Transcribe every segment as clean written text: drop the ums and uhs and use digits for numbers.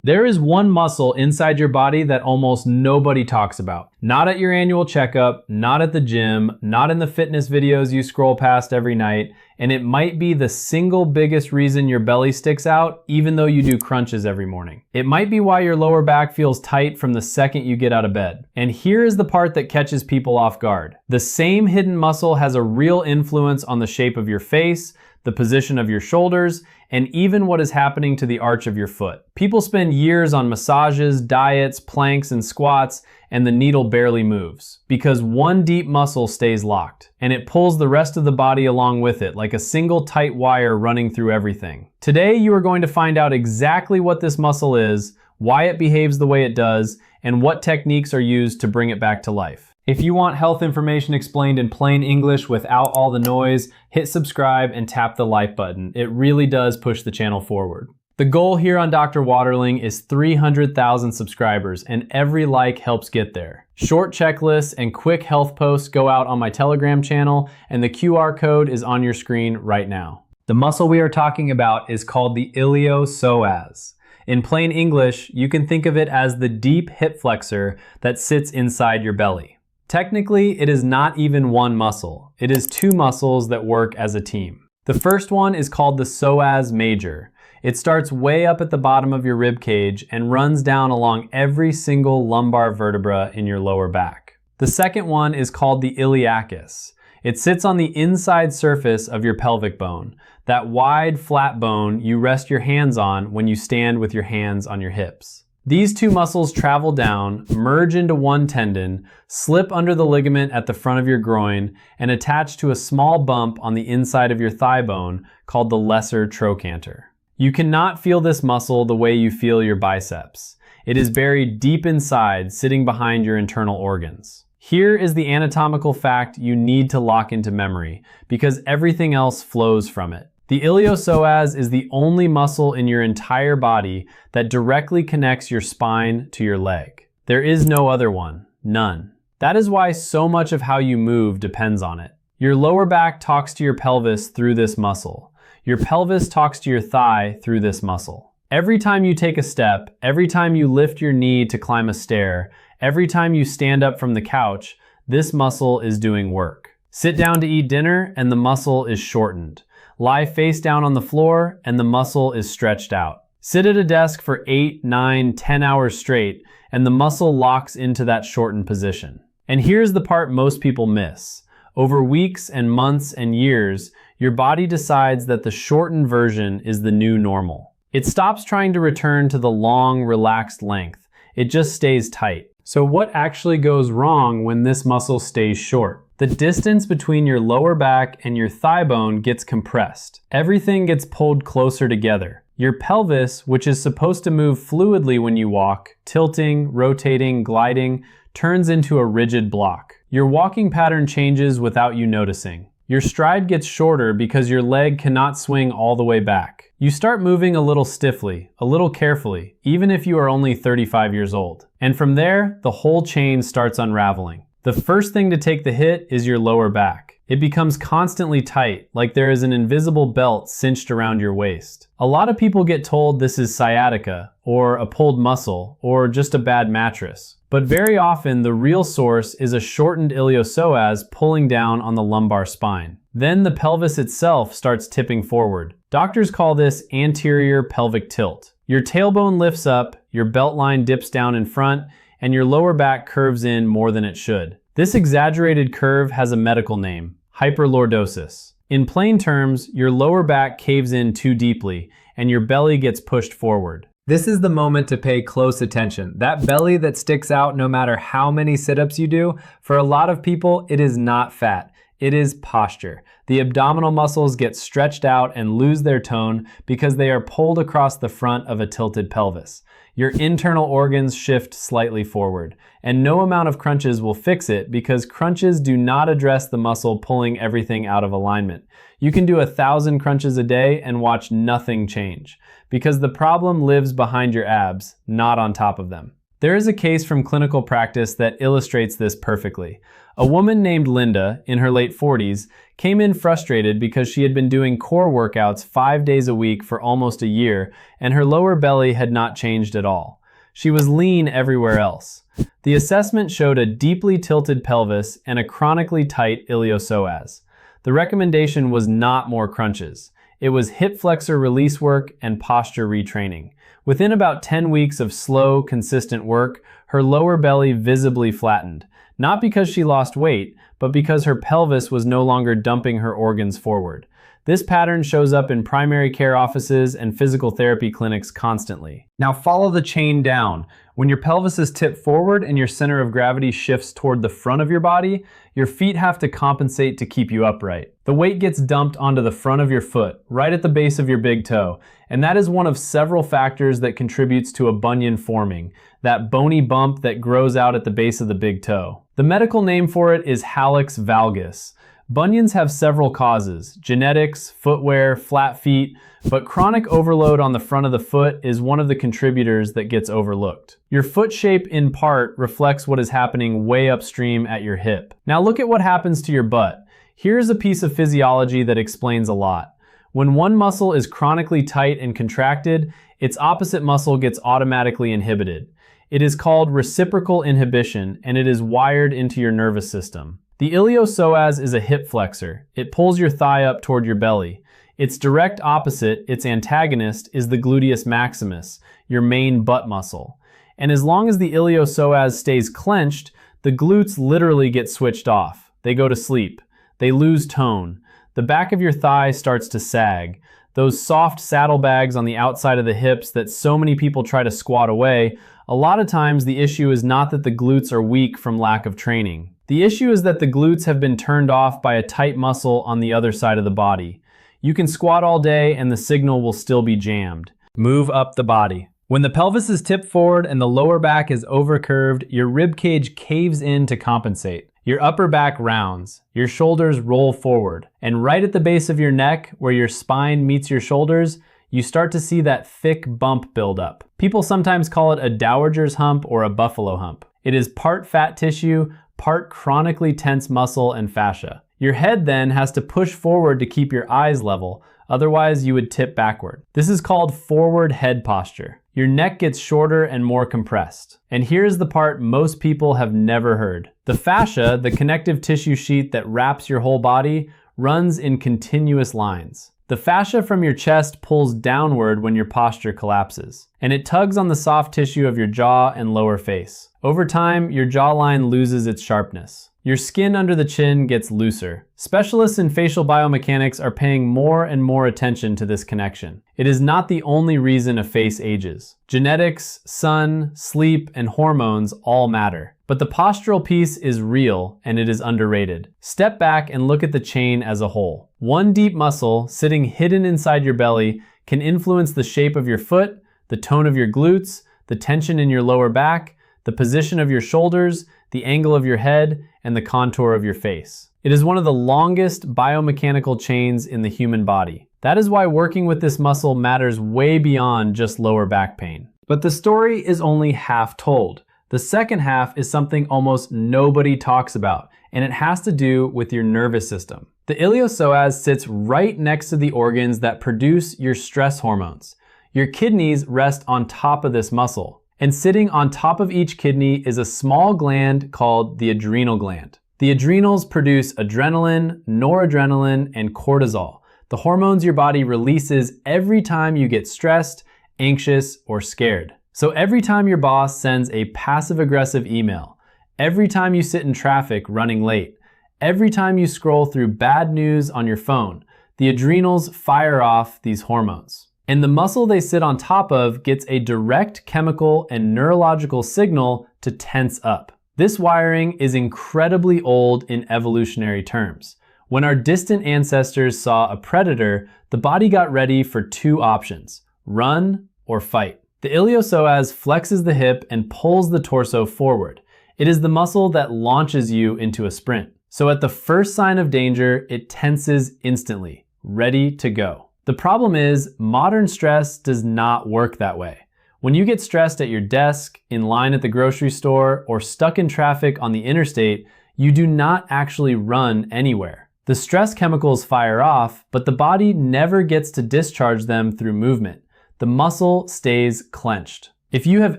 There is one muscle inside your body that almost nobody talks about. Not at your annual checkup, not at the gym, not in the fitness videos you scroll past every night, and it might be the single biggest reason your belly sticks out even though you do crunches every morning. It might be why your lower back feels tight from the second you get out of bed. And here is the part that catches people off guard. The same hidden muscle has a real influence on the shape of your face, the position of your shoulders, and even what is happening to the arch of your foot. People spend years on massages, diets, planks, and squats, and the needle barely moves because one deep muscle stays locked, and it pulls the rest of the body along with it like a single tight wire running through everything. Today, you are going to find out exactly what this muscle is, why it behaves the way it does, and what techniques are used to bring it back to life. If you want health information explained in plain English without all the noise, hit subscribe and tap the like button. It really does push the channel forward. The goal here on Dr. Waterling is 300,000 subscribers, and every like helps get there. Short checklists and quick health posts go out on my Telegram channel, and the QR code is on your screen right now. The muscle we are talking about is called the iliopsoas. In plain English, you can think of it as the deep hip flexor that sits inside your belly. Technically, it is not even one muscle. It is two muscles that work as a team. The first one is called the psoas major. It starts way up at the bottom of your rib cage and runs down along every single lumbar vertebra in your lower back. The second one is called the iliacus. It sits on the inside surface of your pelvic bone, that wide, flat bone you rest your hands on when you stand with your hands on your hips. These two muscles travel down, merge into one tendon, slip under the ligament at the front of your groin, and attach to a small bump on the inside of your thigh bone called the lesser trochanter. You cannot feel this muscle the way you feel your biceps. It is buried deep inside, sitting behind your internal organs. Here is the anatomical fact you need to lock into memory, because everything else flows from it. The iliopsoas is the only muscle in your entire body that directly connects your spine to your leg. There is no other one, none. That is why so much of how you move depends on it. Your lower back talks to your pelvis through this muscle. Your pelvis talks to your thigh through this muscle. Every time you take a step, every time you lift your knee to climb a stair, every time you stand up from the couch, this muscle is doing work. Sit down to eat dinner and the muscle is shortened. Lie face down on the floor and the muscle is stretched out. Sit at a desk for 8, 9, 10 hours straight and the muscle locks into that shortened position. And here's the part most people miss. Over weeks and months and years, your body decides that the shortened version is the new normal. It stops trying to return to the long, relaxed length. It just stays tight. So what actually goes wrong when this muscle stays short? The distance between your lower back and your thigh bone gets compressed. Everything gets pulled closer together. Your pelvis, which is supposed to move fluidly when you walk, tilting, rotating, gliding, turns into a rigid block. Your walking pattern changes without you noticing. Your stride gets shorter because your leg cannot swing all the way back. You start moving a little stiffly, a little carefully, even if you are only 35 years old. And from there, the whole chain starts unraveling. The first thing to take the hit is your lower back. It becomes constantly tight, like there is an invisible belt cinched around your waist. A lot of people get told this is sciatica, or a pulled muscle, or just a bad mattress. But very often, the real source is a shortened iliopsoas pulling down on the lumbar spine. Then the pelvis itself starts tipping forward. Doctors call this anterior pelvic tilt. Your tailbone lifts up, your belt line dips down in front, and your lower back curves in more than it should. This exaggerated curve has a medical name, hyperlordosis. In plain terms, your lower back caves in too deeply, and your belly gets pushed forward. This is the moment to pay close attention. That belly that sticks out no matter how many sit-ups you do, for a lot of people, it is not fat. It is posture. The abdominal muscles get stretched out and lose their tone because they are pulled across the front of a tilted pelvis. Your internal organs shift slightly forward, and no amount of crunches will fix it because crunches do not address the muscle pulling everything out of alignment. You can do 1,000 crunches a day and watch nothing change because the problem lives behind your abs, not on top of them. There is a case from clinical practice that illustrates this perfectly. A woman named Linda, in her late 40s, came in frustrated because she had been doing core workouts 5 days a week for almost a year, and her lower belly had not changed at all. She was lean everywhere else. The assessment showed a deeply tilted pelvis and a chronically tight iliopsoas. The recommendation was not more crunches. It was hip flexor release work and posture retraining. Within about 10 weeks of slow, consistent work, her lower belly visibly flattened. Not because she lost weight, but because her pelvis was no longer dumping her organs forward. This pattern shows up in primary care offices and physical therapy clinics constantly. Now follow the chain down. When your pelvis is tipped forward and your center of gravity shifts toward the front of your body, your feet have to compensate to keep you upright. The weight gets dumped onto the front of your foot, right at the base of your big toe, and that is one of several factors that contributes to a bunion forming, that bony bump that grows out at the base of the big toe. The medical name for it is hallux valgus. Bunions have several causes: genetics, footwear, flat feet, but chronic overload on the front of the foot is one of the contributors that gets overlooked. Your foot shape in part reflects what is happening way upstream at your hip. Now look at what happens to your butt. Here's a piece of physiology that explains a lot. When one muscle is chronically tight and contracted, its opposite muscle gets automatically inhibited. It is called reciprocal inhibition, and it is wired into your nervous system. The iliopsoas is a hip flexor. It pulls your thigh up toward your belly. Its direct opposite, its antagonist, is the gluteus maximus, your main butt muscle. And as long as the iliopsoas stays clenched, the glutes literally get switched off. They go to sleep. They lose tone. The back of your thigh starts to sag. Those soft saddlebags on the outside of the hips that so many people try to squat away, a lot of times the issue is not that the glutes are weak from lack of training. The issue is that the glutes have been turned off by a tight muscle on the other side of the body. You can squat all day and the signal will still be jammed. Move up the body. When the pelvis is tipped forward and the lower back is overcurved, your rib cage caves in to compensate. Your upper back rounds, your shoulders roll forward, and right at the base of your neck, where your spine meets your shoulders, you start to see that thick bump build up. People sometimes call it a dowager's hump or a buffalo hump. It is part fat tissue, part chronically tense muscle and fascia. Your head then has to push forward to keep your eyes level, otherwise you would tip backward. This is called forward head posture. Your neck gets shorter and more compressed. And here's the part most people have never heard. The fascia, the connective tissue sheet that wraps your whole body, runs in continuous lines. The fascia from your chest pulls downward when your posture collapses, and it tugs on the soft tissue of your jaw and lower face. Over time, your jawline loses its sharpness. Your skin under the chin gets looser. Specialists in facial biomechanics are paying more and more attention to this connection. It is not the only reason a face ages. Genetics, sun, sleep, and hormones all matter. But the postural piece is real and it is underrated. Step back and look at the chain as a whole. One deep muscle sitting hidden inside your belly can influence the shape of your foot, the tone of your glutes, the tension in your lower back, the position of your shoulders, the angle of your head, and the contour of your face. It is one of the longest biomechanical chains in the human body. That is why working with this muscle matters way beyond just lower back pain. But the story is only half told. The second half is something almost nobody talks about, and it has to do with your nervous system. The iliopsoas sits right next to the organs that produce your stress hormones. Your kidneys rest on top of this muscle. And sitting on top of each kidney is a small gland called the adrenal gland. The adrenals produce adrenaline, noradrenaline, and cortisol, the hormones your body releases every time you get stressed, anxious, or scared. So every time your boss sends a passive-aggressive email, every time you sit in traffic running late, every time you scroll through bad news on your phone, the adrenals fire off these hormones. And the muscle they sit on top of gets a direct chemical and neurological signal to tense up. This wiring is incredibly old in evolutionary terms. When our distant ancestors saw a predator, the body got ready for two options: run or fight. The iliopsoas flexes the hip and pulls the torso forward. It is the muscle that launches you into a sprint. So at the first sign of danger, it tenses instantly, ready to go. The problem is, modern stress does not work that way. When you get stressed at your desk, in line at the grocery store, or stuck in traffic on the interstate, you do not actually run anywhere. The stress chemicals fire off, but the body never gets to discharge them through movement. The muscle stays clenched. If you have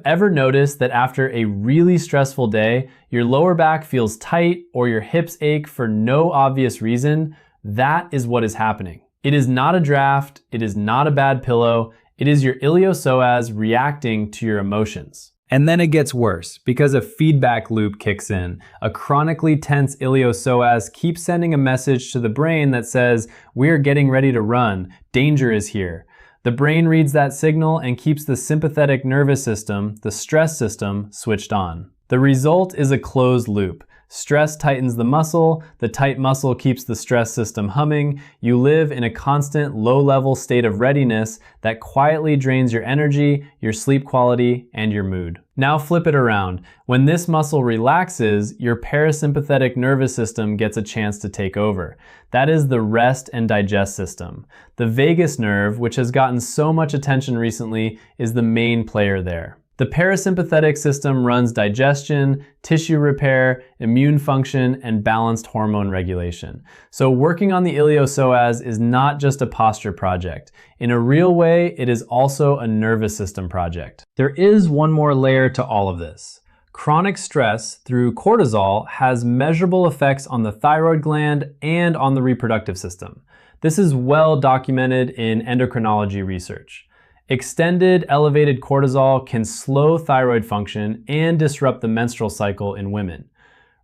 ever noticed that after a really stressful day, your lower back feels tight or your hips ache for no obvious reason, that is what is happening. It is not a draft, it is not a bad pillow, it is your iliopsoas reacting to your emotions. And then it gets worse because a feedback loop kicks in. A chronically tense iliopsoas keeps sending a message to the brain that says, "We're getting ready to run, danger is here." The brain reads that signal and keeps the sympathetic nervous system, the stress system, switched on. The result is a closed loop. Stress tightens the tight muscle keeps the stress system humming. You live in a constant low-level state of readiness that quietly drains your energy, your sleep quality, and your mood. Now flip it around. When this muscle relaxes, your parasympathetic nervous system gets a chance to take over. That is the rest and digest system. The vagus nerve, which has gotten so much attention recently, is the main player there. The parasympathetic system runs digestion, tissue repair, immune function, and balanced hormone regulation. So working on the iliopsoas is not just a posture project. In a real way, it is also a nervous system project. There is one more layer to all of this. Chronic stress through cortisol has measurable effects on the thyroid gland and on the reproductive system. This is well documented in endocrinology research. Extended elevated cortisol can slow thyroid function and disrupt the menstrual cycle in women.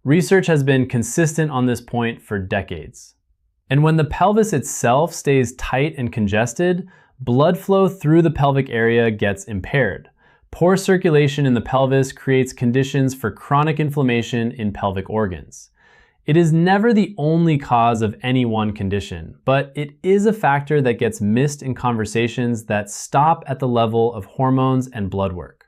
Research has been consistent on this point for decades. And when the pelvis itself stays tight and congested, blood flow through the pelvic area gets impaired. Poor circulation in the pelvis creates conditions for chronic inflammation in pelvic organs. It is never the only cause of any one condition, but it is a factor that gets missed in conversations that stop at the level of hormones and blood work.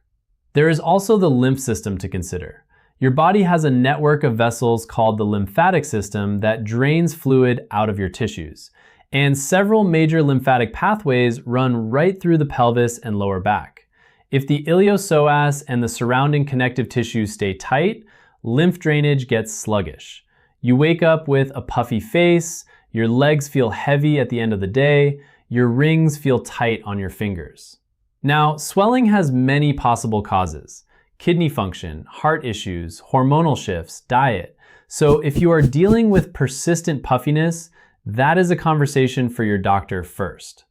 There is also the lymph system to consider. Your body has a network of vessels called the lymphatic system that drains fluid out of your tissues. And several major lymphatic pathways run right through the pelvis and lower back. If the iliopsoas and the surrounding connective tissues stay tight, lymph drainage gets sluggish. You wake up with a puffy face, your legs feel heavy at the end of the day, your rings feel tight on your fingers. Now, swelling has many possible causes: kidney function, heart issues, hormonal shifts, diet. So if you are dealing with persistent puffiness, that is a conversation for your doctor first.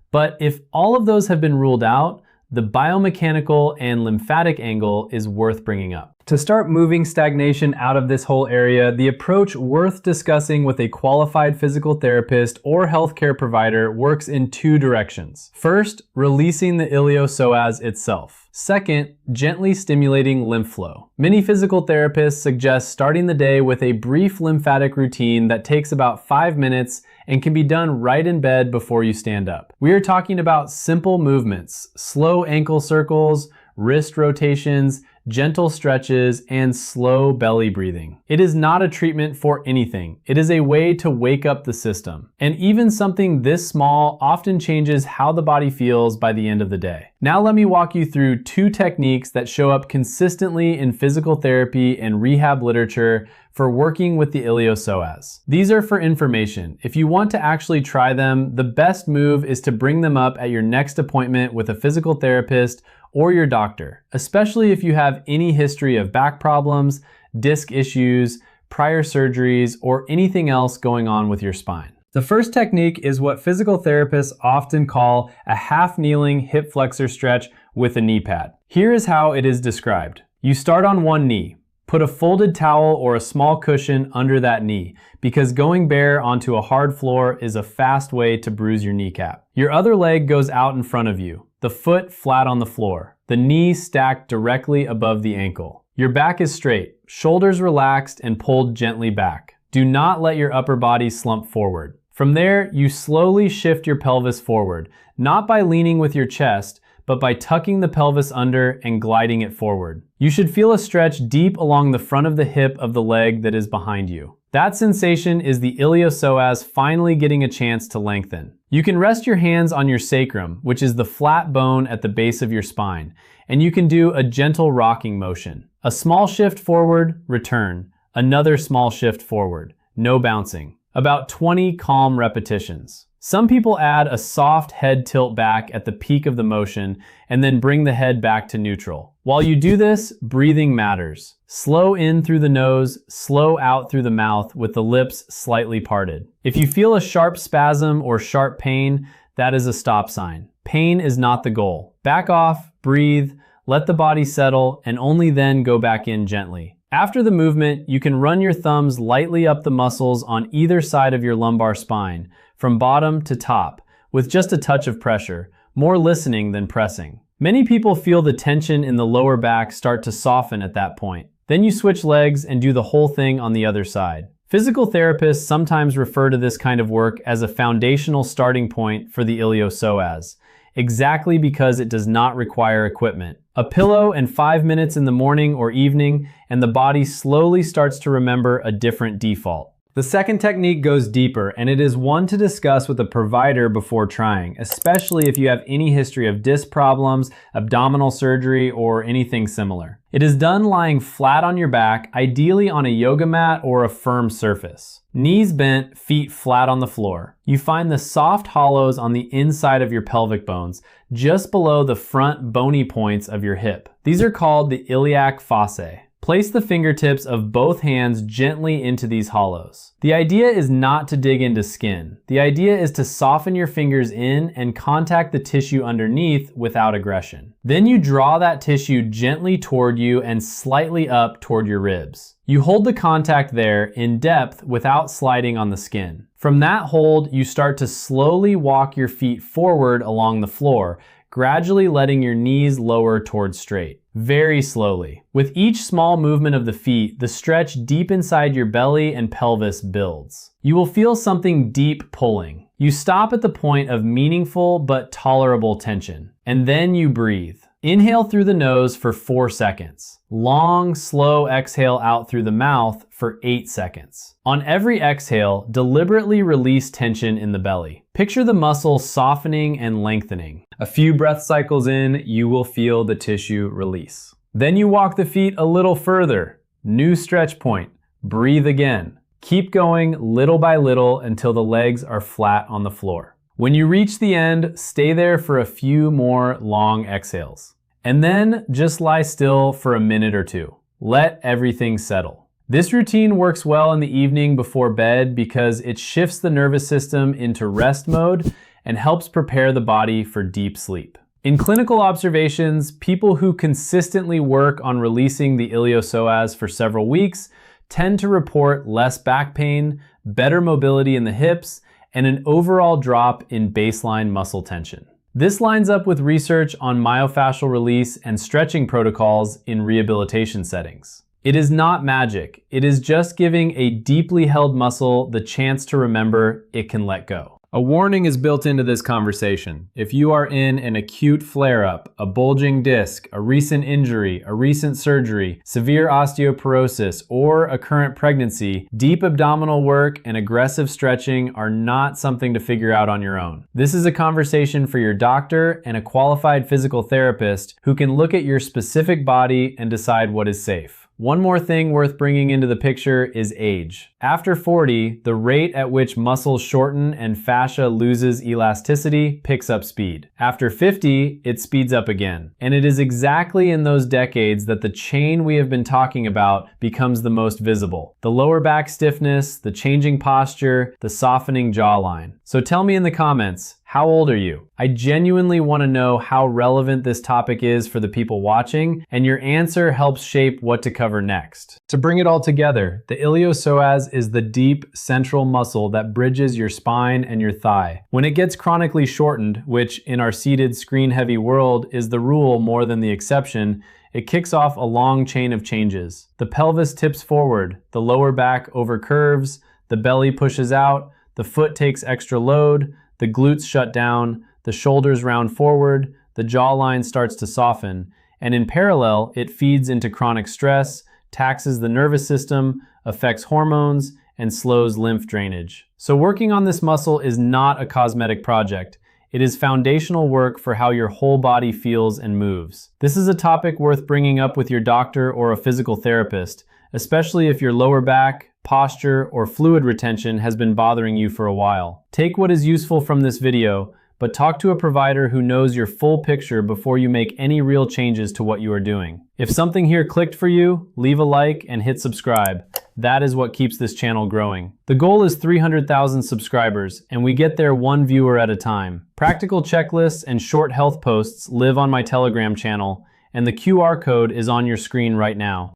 But if all of those have been ruled out, the biomechanical and lymphatic angle is worth bringing up. To start moving stagnation out of this whole area, the approach worth discussing with a qualified physical therapist or healthcare provider works in two directions. First, releasing the iliopsoas itself. Second, gently stimulating lymph flow. Many physical therapists suggest starting the day with a brief lymphatic routine that takes about 5 minutes and can be done right in bed before you stand up. We are talking about simple movements, slow ankle circles, wrist rotations, gentle stretches, and slow belly breathing. It is not a treatment for anything. It is a way to wake up the system. And even something this small often changes how the body feels by the end of the day. Now let me walk you through 2 techniques that show up consistently in physical therapy and rehab literature for working with the iliopsoas. These are for information. If you want to actually try them, the best move is to bring them up at your next appointment with a physical therapist or your doctor, especially if you have any history of back problems, disc issues, prior surgeries, or anything else going on with your spine. The first technique is what physical therapists often call a half-kneeling hip flexor stretch with a knee pad. Here is how it is described. You start on one knee. Put a folded towel or a small cushion under that knee, because going bare onto a hard floor is a fast way to bruise your kneecap. Your other leg goes out in front of you, the foot flat on the floor, the knee stacked directly above the ankle. Your back is straight, shoulders relaxed and pulled gently back. Do not let your upper body slump forward. From there, you slowly shift your pelvis forward, not by leaning with your chest, but by tucking the pelvis under and gliding it forward. You should feel a stretch deep along the front of the hip of the leg that is behind you. That sensation is the iliopsoas finally getting a chance to lengthen. You can rest your hands on your sacrum, which is the flat bone at the base of your spine, and you can do a gentle rocking motion. A small shift forward, return. Another small shift forward. No bouncing. About 20 calm repetitions. Some people add a soft head tilt back at the peak of the motion and then bring the head back to neutral. While you do this, breathing matters. Slow in through the nose, slow out through the mouth with the lips slightly parted. If you feel a sharp spasm or sharp pain, that is a stop sign. Pain is not the goal. Back off, breathe, let the body settle, and only then go back in gently. After the movement, you can run your thumbs lightly up the muscles on either side of your lumbar spine, from bottom to top, with just a touch of pressure, more listening than pressing. Many people feel the tension in the lower back start to soften at that point. Then you switch legs and do the whole thing on the other side. Physical therapists sometimes refer to this kind of work as a foundational starting point for the iliopsoas, exactly because it does not require equipment. A pillow and 5 minutes in the morning or evening, and the body slowly starts to remember a different default. The second technique goes deeper, and it is one to discuss with a provider before trying, especially if you have any history of disc problems, abdominal surgery, or anything similar. It is done lying flat on your back, ideally on a yoga mat or a firm surface. Knees bent, feet flat on the floor. You find the soft hollows on the inside of your pelvic bones, just below the front bony points of your hip. These are called the iliac fossae. Place the fingertips of both hands gently into these hollows. The idea is not to dig into skin. The idea is to soften your fingers in and contact the tissue underneath without aggression. Then you draw that tissue gently toward you and slightly up toward your ribs. You hold the contact there in depth without sliding on the skin. From that hold, you start to slowly walk your feet forward along the floor, gradually letting your knees lower towards straight. Very slowly. With each small movement of the feet, the stretch deep inside your belly and pelvis builds. You will feel something deep pulling. You stop at the point of meaningful but tolerable tension, and then you breathe. Inhale through the nose for 4 seconds. Long, slow exhale out through the mouth for 8 seconds. On every exhale, deliberately release tension in the belly. Picture the muscle softening and lengthening. A few breath cycles in, you will feel the tissue release. Then you walk the feet a little further. New stretch point. Breathe again. Keep going little by little until the legs are flat on the floor. When you reach the end, stay there for a few more long exhales. And then just lie still for a minute or two. Let everything settle. This routine works well in the evening before bed because it shifts the nervous system into rest mode and helps prepare the body for deep sleep. In clinical observations, people who consistently work on releasing the iliopsoas for several weeks tend to report less back pain, better mobility in the hips, and an overall drop in baseline muscle tension. This lines up with research on myofascial release and stretching protocols in rehabilitation settings. It is not magic. It is just giving a deeply held muscle the chance to remember it can let go. A warning is built into this conversation. If you are in an acute flare-up, a bulging disc, a recent injury, a recent surgery, severe osteoporosis, or a current pregnancy, deep abdominal work and aggressive stretching are not something to figure out on your own. This is a conversation for your doctor and a qualified physical therapist who can look at your specific body and decide what is safe. One more thing worth bringing into the picture is age. After 40, the rate at which muscles shorten and fascia loses elasticity picks up speed. After 50, it speeds up again. And it is exactly in those decades that the chain we have been talking about becomes the most visible. The lower back stiffness, the changing posture, the softening jawline. So tell me in the comments, how old are you? I genuinely want to know how relevant this topic is for the people watching, and your answer helps shape what to cover next. To bring it all together, the iliopsoas is the deep central muscle that bridges your spine and your thigh. When it gets chronically shortened, which in our seated screen-heavy world is the rule more than the exception, it kicks off a long chain of changes. The pelvis tips forward, the lower back overcurves, the belly pushes out, the foot takes extra load, the glutes shut down, the shoulders round forward, the jawline starts to soften, and in parallel, it feeds into chronic stress, taxes the nervous system, affects hormones, and slows lymph drainage. So working on this muscle is not a cosmetic project. It is foundational work for how your whole body feels and moves. This is a topic worth bringing up with your doctor or a physical therapist, especially if your lower back, posture, or fluid retention has been bothering you for a while. Take what is useful from this video, but talk to a provider who knows your full picture before you make any real changes to what you are doing. If something here clicked for you, leave a like and hit subscribe. That is what keeps this channel growing. The goal is 300,000 subscribers, and we get there one viewer at a time. Practical checklists and short health posts live on my Telegram channel, and the QR code is on your screen right now.